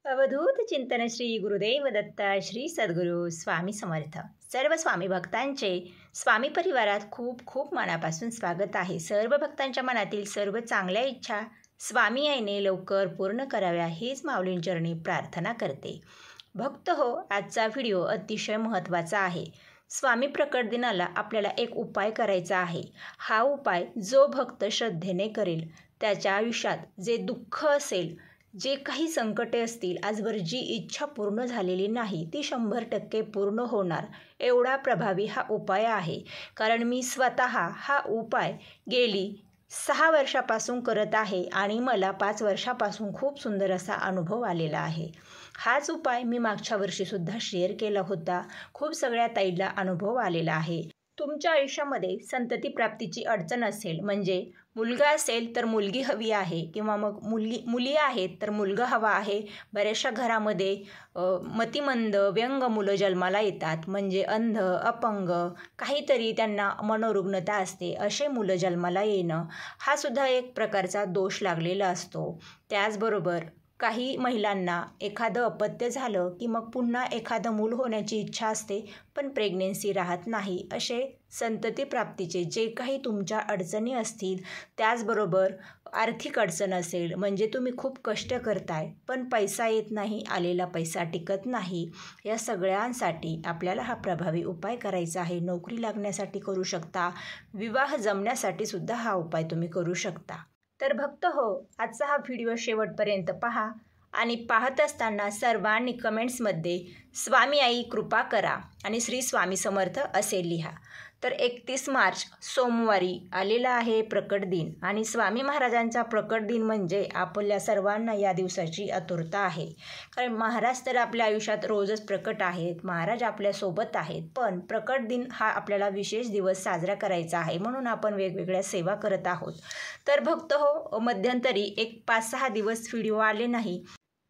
अवधूत चिंतन श्री गुरुदेव दत्त श्री सद्गुरू स्वामी समर्थ. सर्व स्वामी भक्तांचे स्वामी परिवारात खूप खूप मनापासून स्वागत आहे. सर्व भक्तांच्या मनातील सर्व चांगल्या इच्छा स्वामी आईने लवकर पूर्ण कराव्या हीच माऊलींचरणी प्रार्थना करते. भक्त हो, आजचा व्हिडिओ अतिशय महत्त्वाचा आहे. स्वामी प्रकट दिनाला आपल्याला एक उपाय करायचा आहे. हा उपाय जो भक्त श्रद्धेने करेल, त्याच्या आयुष्यात जे दुःख असेल, जे काही संकटे असतील, आजवर जी इच्छा पूर्ण झालेली नाही ती 100% पूर्ण होणार, एवढा प्रभावी हा उपाय आहे. कारण मी स्वतः हा उपाय गेली 6 वर्षापासून करत आहे आणि मला 5 वर्षापासून खूप सुंदर असा अनुभव आलेला आहे. हाच उपाय मी मागच्या वर्षीसुद्धा शेअर केला होता. खूप सगळ्या ताईला अनुभव आलेला आहे. तुमच्या आयुष्यामध्ये संतती प्राप्तीची अडचण असेल, म्हणजे मुलगा असेल तर मुलगी हवी आहे, किंवा मग मुली आहेत तर मुलगा हवा आहे. बऱ्याचशा घरामध्ये मतिमंद व्यंग मुलं जन्माला येतात, म्हणजे अंध, अपंग, काहीतरी त्यांना मनोरुग्णता असते, असे मुलं जन्माला येणं हा सुद्धा एक प्रकारचा दोष लागलेला असतो. त्याचबरोबर काही महिलांना एखादं अपत्य झालं की मग पुन्हा एखादं मूल होण्याची इच्छा असते, पण प्रेग्नेन्सी राहत नाही. असे संतती प्राप्तीचे जे काही तुमच्या अडचणी असतील, त्याचबरोबर आर्थिक अडचण असेल, म्हणजे तुम्ही खूप कष्ट करताय पण पैसा येत नाही, आलेला पैसा टिकत नाही, या सगळ्यांसाठी आपल्याला हा प्रभावी उपाय करायचा आहे. नोकरी लागण्यासाठी करू शकता, विवाह जमण्यासाठी सुद्धा हा उपाय तुम्ही करू शकता. तर भक्त हो, आजचा हा व्हिडिओ शेवटपर्यंत पहा आणि पाहत असताना सर्वांनी कमेंट्समध्ये स्वामी आई कृपा करा आणि श्री स्वामी समर्थ असे लिहा. तर 31 मार्च सोमवारी आलेला आहे प्रकट दिन, आणि स्वामी महाराजांचा प्रकट दिन म्हणजे आपल्या सर्वांना या दिवसाची आतुरता आहे. कारण महाराज तर आपल्या आयुष्यात रोजच प्रकट आहेत, महाराज आपल्यासोबत आहेत, पण प्रकट दिन हा आपल्याला विशेष दिवस साजरा करायचा आहे, म्हणून आपण वेगवेगळ्या सेवा करत आहोत. तर भक्त हो, मध्यंतरी एक 5-6 दिवस व्हिडिओ आले नाही.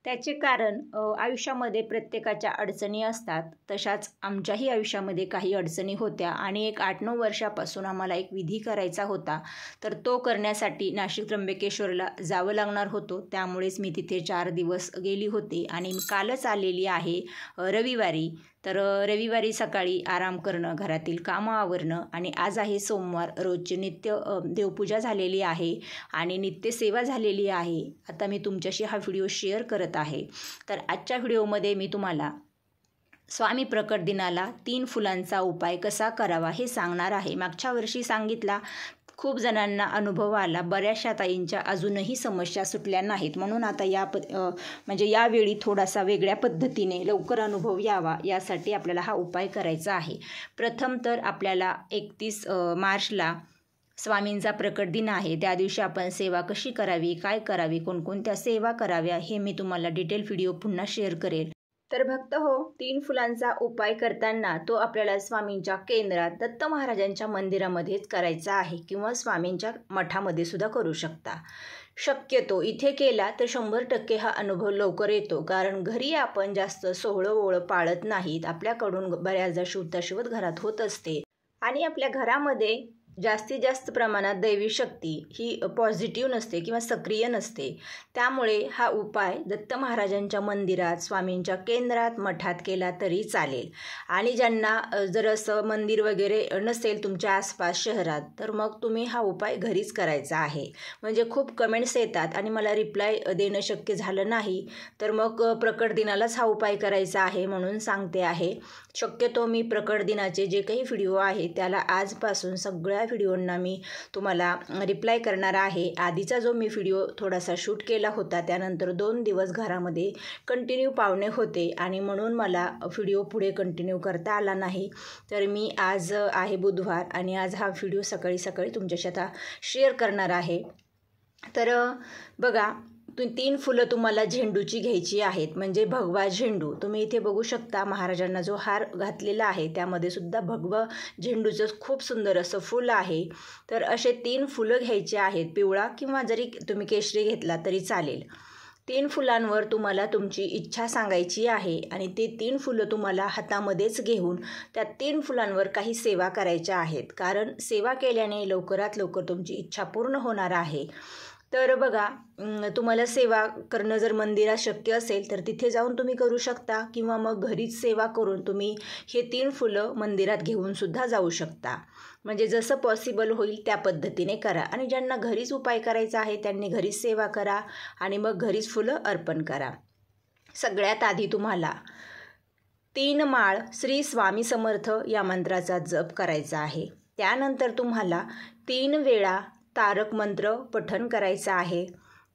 त्याचे कारण आयुष्यामध्ये प्रत्येकाच्या अडचणी असतात. तशाच आमच्याही आयुष्यामध्ये काही अडचणी होत्या आणि एक 8-9 वर्षापासून आम्हाला एक विधी करायचा होता. तर तो करण्यासाठी नाशिक त्र्यंबकेश्वरला जावं लागणार होतं. त्यामुळेच मी तिथे 4 दिवस गेली होती आणि कालच आलेली आहे रविवारी. तर रविवारी सकाळी आराम करणं, घरातील कामं आवरणं, आणि आज आहे सोमवार, रोजची नित्य देवपूजा झालेली आहे आणि नित्यसेवा झालेली आहे. आता मी तुमच्याशी हा व्हिडिओ शेअर करत आहे. तर आजच्या व्हिडिओमध्ये मी तुम्हाला स्वामी प्रकट दिनाला 3 फुलांचा उपाय कसा करावा हे सांगणार आहे. मागच्या वर्षी सांगितला, खूप जणांना अनुभव आला, बऱ्याचशा ताईंच्या अजूनही समस्या सुटल्या नाहीत, म्हणून आता यावेळी थोडासा वेगळ्या पद्धतीने लवकर अनुभव यावा यासाठी आपल्याला हा उपाय करायचा आहे. प्रथम तर आपल्याला 31 मार्चला स्वामींचा प्रकट दिन आहे. त्या दिवशी आपण सेवा कशी करावी, काय करावी, कोणकोणत्या सेवा कराव्या हे मी तुम्हाला डिटेल व्हिडिओ पुन्हा शेअर करेल. तर भक्त हो, 3 फुलांचा उपाय करताना तो आपल्याला स्वामींच्या केंद्रात दत्त महाराजांच्या मंदिरामध्येच करायचा आहे, किंवा स्वामींच्या मठामध्ये सुद्धा करू शकता. शक्यतो इथे केला तर 100% हा अनुभव लवकर येतो. कारण घरी आपण जास्त सोहळं पाळत नाहीत, आपल्याकडून बऱ्याचदा शिवताशिवत घरात होत असते, आणि आपल्या घरामध्ये जास्तीत जास्त प्रमाणात दैवी शक्ती ही पॉझिटिव्ह नसते किंवा सक्रिय नसते. त्यामुळे हा उपाय दत्त महाराजांच्या मंदिरात, स्वामींच्या केंद्रात, मठात केला तरी चालेल. आणि ज्यांना जर असं मंदिर वगैरे नसेल तुमच्या आसपास शहरात, तर मग तुम्ही हा उपाय घरीच करायचा आहे. म्हणजे खूप कमेंट्स येतात आणि मला रिप्लाय देणं शक्य झालं नाही, तर मग प्रकट दिनालाच हा उपाय करायचा आहे म्हणून सांगते आहे. शक्यतो मी प्रकट दिनाचे जे काही व्हिडिओ आहे त्याला आजपासून सगळ्या व्हिडिओंना मी तुम्हाला रिप्लाय करणार आहे. आधीचा जो मी व्हिडिओ थोडासा शूट केला होता, त्यानंतर 2 दिवस घरामध्ये कंटिन्यू पाहुणे होते आणि म्हणून मला व्हिडिओ पुढे कंटिन्यू करता आला नाही. तर मी आज आहे बुधवार आणि आज हा व्हिडिओ सकाळी सकाळी तुमच्याशी आता शेअर करणार आहे. तर बघा, 3 फुलं तुम्हाला झेंडूची घ्यायची आहेत, म्हणजे भगवा झेंडू. तुम्ही इथे बघू शकता महाराजांना जो हार घातलेला आहे त्यामध्ये सुद्धा भगवा झेंडूचं खूप सुंदर असं फूल आहे. तर असे 3 फुलं घ्यायचे आहेत. पिवळा किंवा जरी तुम्ही केशरी घेतला तरी चालेल. 3 फुलांवर तुम्हाला तुमची इच्छा सांगायची आहे आणि ते 3 फुलं तुम्हाला हातामध्येच घेऊन त्या 3 फुलांवर काही सेवा करायच्या आहेत. कारण सेवा केल्याने लवकरात लवकर तुमची इच्छा पूर्ण होणार आहे. तर बघा, तुम्हाला सेवा करणं जर मंदिरात शक्य असेल तर तिथे जाऊन तुम्ही करू शकता, किंवा मग घरीच सेवा करून तुम्ही हे 3 फुलं मंदिरात घेऊन सुद्धा जाऊ शकता. म्हणजे जसं पॉसिबल होईल त्या पद्धतीने करा. आणि ज्यांना घरीच उपाय करायचा आहे त्यांनी घरीच सेवा करा आणि मग घरीच फुलं अर्पण करा. सगळ्यात आधी तुम्हाला 3 माळ श्री स्वामी समर्थ या मंत्राचा जप करायचा आहे. त्यानंतर तुम्हाला 3 वेळा तारक मंत्र पठण करायचं आहे.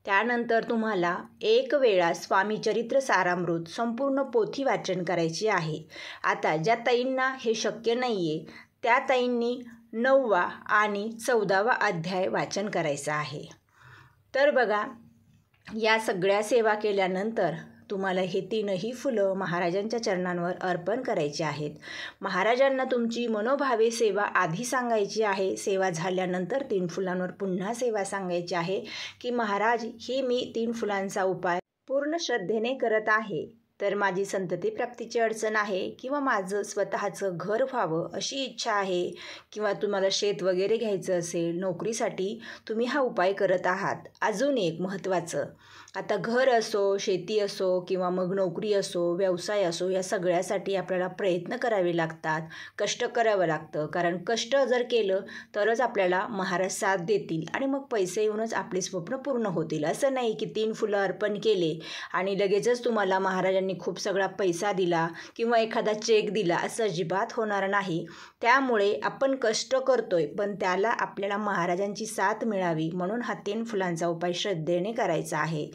त्यानंतर तुम्हाला 1 वेळा स्वामी चरित्र सारामृत संपूर्ण पोथी वाचन करायची आहे. आता ज्या ताईंना हे शक्य नाही आहे त्या ताईंनी 9वा आणि 14वा अध्याय वाचन करायचा आहे. तर बघा, या सगळ्या सेवा केल्यानंतर तुम्हाला हे 3ही फुलं महाराजांच्या चरणांवर अर्पण करायची आहेत. महाराजांना तुमची मनोभावे सेवा आधी सांगायची आहे. सेवा झाल्यानंतर 3 फुलांवर पुन्हा सेवा सांगायची आहे की महाराज, हे मी 3 फुलांचा उपाय पूर्ण श्रद्धेने करत आहे, तर माझी संतती प्राप्तीची अडचण आहे, किंवा माझं स्वतःचं घर व्हावं अशी इच्छा आहे, किंवा तुम्हाला शेत वगैरे घ्यायचं असेल, नोकरीसाठी तुम्ही हा उपाय करत आहात. अजून एक महत्त्वाचं, आता घर असो, शेती असो, किंवा मग नोकरी असो, व्यवसाय असो, या सगळ्यासाठी आपल्याला प्रयत्न करावे लागतात, कष्ट करावं लागतं. कारण कष्ट जर केलं तरच आपल्याला महाराज साथ देतील आणि मग पैसे येऊनच आपले स्वप्न पूर्ण होतील. असं नाही की 3 फुलं अर्पण केले आणि लगेचच तुम्हाला महाराजांनी खूप सगळा पैसा दिला किंवा एखादा चेक दिला, असं अजिबात होणार नाही. त्यामुळे आपण कष्ट करतोय, पण त्याला आपल्याला महाराजांची साथ मिळावी म्हणून हा 3 फुलांचा उपाय श्रद्धेने करायचा आहे.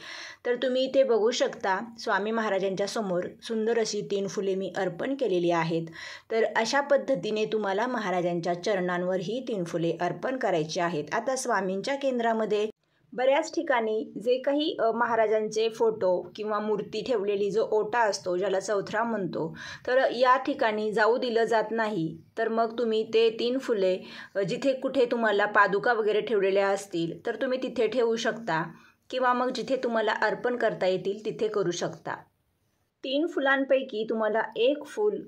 तर तुम्ही इथे बघू शकता, स्वामी महाराजांच्या समोर सुंदर अशी 3 फुले मी अर्पण केलेली आहेत. तर अशा पद्धतीने तुम्हाला महाराजांच्या चरणांवर ही 3 फुले अर्पण करायची आहेत. आता स्वामींच्या केंद्रामध्ये बऱ्याच ठिकाणी जे काही महाराजांचे फोटो किंवा मूर्ती ठेवलेली जो ओटा असतो, ज्याला चौथरा म्हणतो, तर या ठिकाणी जाऊ दिलं जात नाही. तर मग तुम्ही ते 3 फुले जिथे कुठे तुम्हाला पादुका वगैरे ठेवलेल्या असतील तर तुम्ही तिथे ठेवू शकता, किंवा मग जिथे तुम्हाला अर्पण करता येतील तिथे करू शकता. 3 फुलांपैकी तुम्हाला 1 फूल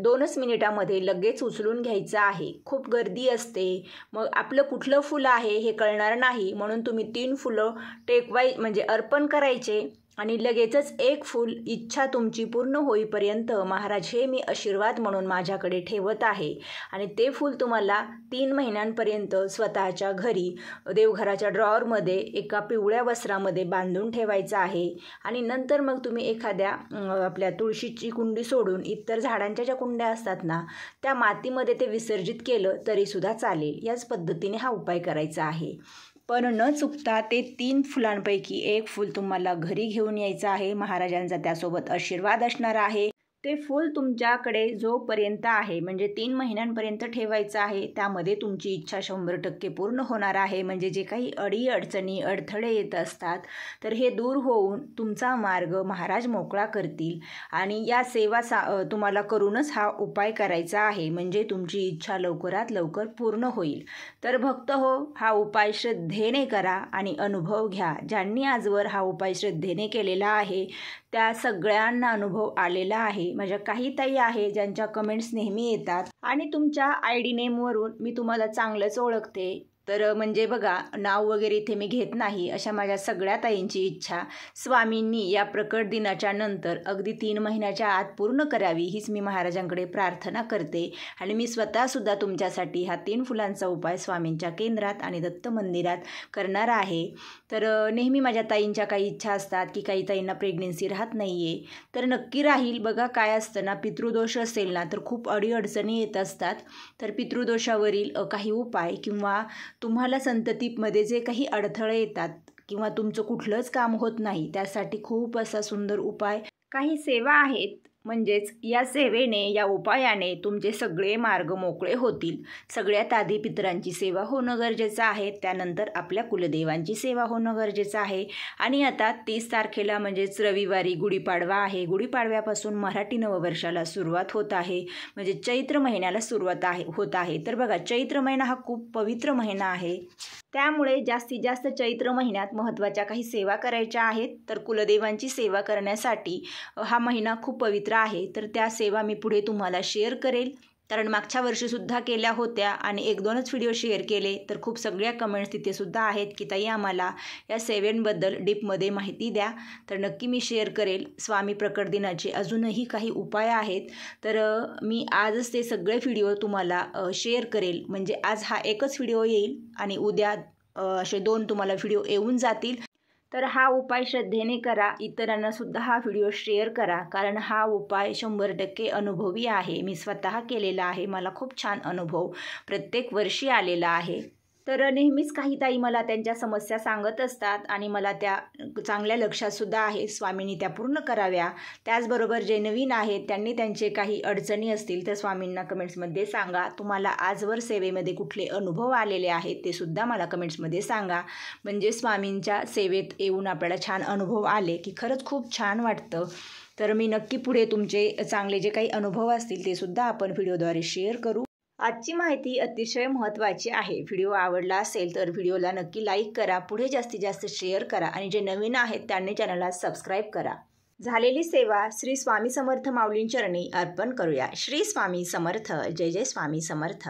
2च मिनिटामध्ये लगेच उचलून घ्यायचं आहे. खूप गर्दी असते, मग आपलं कुठलं फुल आहे हे कळणार नाही, म्हणून तुम्ही 3 फुलं म्हणजे अर्पण करायचे आणि लगेचच 1 फूल इच्छा तुमची पूर्ण होईपर्यंत महाराज हे मी आशीर्वाद म्हणून माझ्याकडे ठेवत आहे, आणि ते फूल तुम्हाला 3 महिन्यांपर्यंत स्वतःच्या घरी देवघराच्या ड्रॉवरमध्ये एका पिवळ्या वस्त्रामध्ये बांधून ठेवायचं आहे. आणि नंतर मग तुम्ही एखाद्या आपल्या तुळशीची कुंडी सोडून इतर झाडांच्या ज्या कुंड्या असतात ना, त्या मातीमध्ये ते विसर्जित केलं तरीसुद्धा चालेल. याच पद्धतीने हा उपाय करायचा आहे. पण न चुकता ते 3 फुलांपैकी 1 फूल तुम्हाला घरी घेऊन यायचं आहे. महाराजांचा त्यासोबत आशीर्वाद असणार आहे. ते फूल तुमच्याकडे जोपर्यंत आहे, म्हणजे 3 महिन्यांपर्यंत ठेवायचं आहे. त्यामध्ये तुमची इच्छा 100% पूर्ण होणार आहे. म्हणजे जे काही अडचणी अडथळे येत असतात तर हे दूर होऊन तुमचा मार्ग महाराज मोकळा करतील. आणि या सेवा तुम्हाला करूनच हा उपाय करायचा आहे, म्हणजे तुमची इच्छा लवकरात लवकर पूर्ण होईल. तर भक्त हो, हा उपाय श्रद्धेने करा आणि अनुभव घ्या. ज्यांनी आजवर हा उपाय श्रद्धेने केलेला आहे त्या सगळ्यांना अनुभव आलेला आहे. माझ्या काही ताई आहे ज्यांच्या कमेंट्स नेहमी येतात, आणि तुमच्या ID नेमवरून मी तुम्हाला चांगलंच ओळखते. तर म्हणजे बघा, नाव वगैरे इथे मी घेत नाही. अशा माझ्या सगळ्या ताईंची इच्छा स्वामींनी या प्रकट दिनाच्या नंतर अगदी 3 महिन्याच्या आत पूर्ण करावी, हीच मी महाराजांकडे प्रार्थना करते. आणि मी स्वतःसुद्धा तुमच्यासाठी हा 3 फुलांचा उपाय स्वामींच्या केंद्रात आणि दत्त मंदिरात करणार आहे. तर नेहमी माझ्या ताईंच्या काही इच्छा असतात की काही ताईंना प्रेग्नेन्सी राहत नाही आहे, तर नक्की राहील. बघा काय असतं ना, पितृदोष असेल ना तर खूप अडीअडचणी येत असतात. तर पितृदोषावरील काही उपाय, किंवा तुम्हाला संततीमध्ये जे काही अडथळे येतात किंवा तुमचं कुठलंच काम होत नाही, त्यासाठी खूप असा सुंदर उपाय, काही सेवा आहेत. म्हणजेच या सेवेने, या उपायाने तुमचे सगळे मार्ग मोकळे होतील. सगळ्यात आधी पितरांची सेवा होणं गरजेचं आहे, त्यानंतर आपल्या कुलदेवांची सेवा होणं गरजेचं आहे. आणि आता 30 तारखेला म्हणजेच रविवारी गुढीपाडवा आहे. गुढीपाडव्यापासून मराठी नववर्षाला सुरुवात होत आहे, म्हणजे चैत्र महिन्याला सुरुवात होत आहे. तर बघा, चैत्र महिना हा खूप पवित्र महिना आहे. त्यामुळे जास्तीत जास्त चैत्र महिन्यात महत्त्वाच्या काही सेवा करायच्या आहेत. तर कुलदेवांची सेवा करण्यासाठी हा महिना खूप पवित्र आहे. तर त्या सेवा मी पुढे तुम्हाला शेअर करेल. कारण मागच्या वर्षीसुद्धा केल्या होत्या आणि 1-2च व्हिडिओ शेअर केले, तर खूप सगळ्या कमेंट्स तिथेसुद्धा आहेत की ताई आम्हाला या सेवेंबद्दल डीपमध्ये माहिती द्या. तर नक्की मी शेअर करेल. स्वामी प्रकट दिनाचे अजूनही काही उपाय आहेत, तर मी आजच ते सगळे व्हिडिओ तुम्हाला शेअर करेल. म्हणजे आज हा एकच व्हिडिओ येईल आणि उद्या असे 2 तुम्हाला व्हिडिओ येऊन जातील. तर हा उपाय श्रद्धेने करा. इतरांना सुद्धा हा व्हिडिओ शेअर करा, कारण हा उपाय 100% अनुभवी आहे. मी स्वतः केलेला आहे. मला खूप छान अनुभव प्रत्येक वर्षी आलेला आहे. तर नेहमीच काही ताई मला त्यांच्या समस्या सांगत असतात आणि मला त्या चांगल्या लक्षातसुद्धा आहे. स्वामींनी त्या पूर्ण कराव्या. त्याचबरोबर जे नवीन आहेत त्यांनी त्यांचे काही अडचणी असतील तर स्वामींना कमेंट्समध्ये सांगा. तुम्हाला आजवर सेवेमध्ये कुठले अनुभव आलेले आहेत ते सुद्धा मला कमेंट्समध्ये सांगा. म्हणजे स्वामींच्या सेवेत येऊन आपल्याला छान अनुभव आले की खरंच खूप छान वाटतं. तर मी नक्की पुढे तुमचे चांगले जे काही अनुभव असतील ते सुद्धा आपण व्हिडिओद्वारे शेअर करू. आजची माहिती अतिशय महत्त्वाची आहे. व्हिडिओ आवडला असेल तर व्हिडिओला नक्की लाईक करा, पुढे जास्तीत जास्त शेअर करा आणि जे नवीन आहेत त्यांनी चॅनलला सबस्क्राईब करा. झालेली सेवा श्री स्वामी समर्थ माऊलींचरणी अर्पण करूया. श्री स्वामी समर्थ. जय जय स्वामी समर्थ.